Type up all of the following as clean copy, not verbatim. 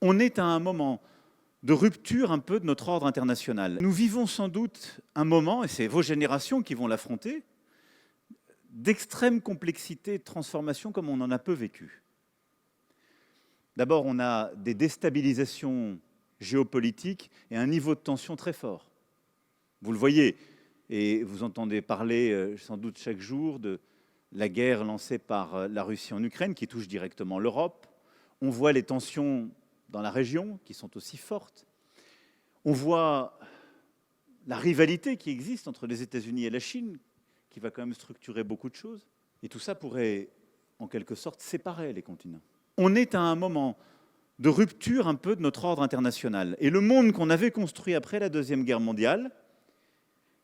On est à un moment de rupture un peu de notre ordre international. Nous vivons sans doute un moment, et c'est vos générations qui vont l'affronter, d'extrême complexité et de transformation comme on en a peu vécu. D'abord, on a des déstabilisations géopolitiques et un niveau de tension très fort. Vous le voyez, et vous entendez parler sans doute chaque jour de la guerre lancée par la Russie en Ukraine, qui touche directement l'Europe. On voit les tensions dans la région, qui sont aussi fortes. On voit la rivalité qui existe entre les États-Unis et la Chine, qui va quand même structurer beaucoup de choses. Et tout ça pourrait, en quelque sorte, séparer les continents. On est à un moment de rupture un peu de notre ordre international. Et le monde qu'on avait construit après la Deuxième Guerre mondiale,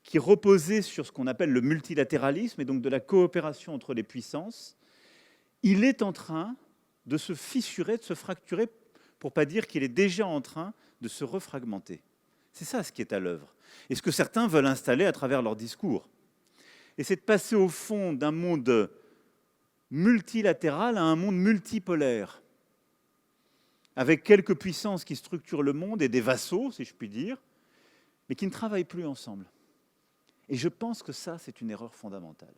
qui reposait sur ce qu'on appelle le multilatéralisme, et donc de la coopération entre les puissances, il est en train de se fissurer, de se fracturer, pour ne pas dire qu'il est déjà en train de se refragmenter. C'est ça ce qui est à l'œuvre. Et ce que certains veulent installer à travers leur discours. Et c'est de passer au fond d'un monde multilatéral à un monde multipolaire, avec quelques puissances qui structurent le monde et des vassaux, si je puis dire, mais qui ne travaillent plus ensemble. Et je pense que ça, c'est une erreur fondamentale.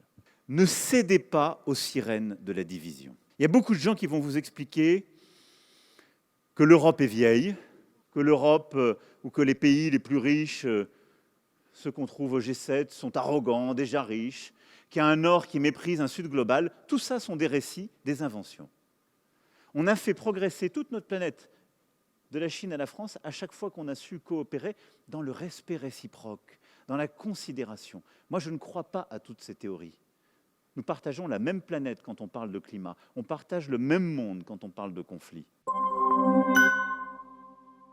Ne cédez pas aux sirènes de la division. Il y a beaucoup de gens qui vont vous expliquer que l'Europe est vieille, que l'Europe ou que les pays les plus riches, ceux qu'on trouve au G7, sont arrogants, déjà riches, qu'il y a un Nord qui méprise un Sud global. Tout ça sont des récits, des inventions. On a fait progresser toute notre planète, de la Chine à la France, à chaque fois qu'on a su coopérer dans le respect réciproque, dans la considération. Moi, je ne crois pas à toutes ces théories. Nous partageons la même planète quand on parle de climat. On partage le même monde quand on parle de conflit.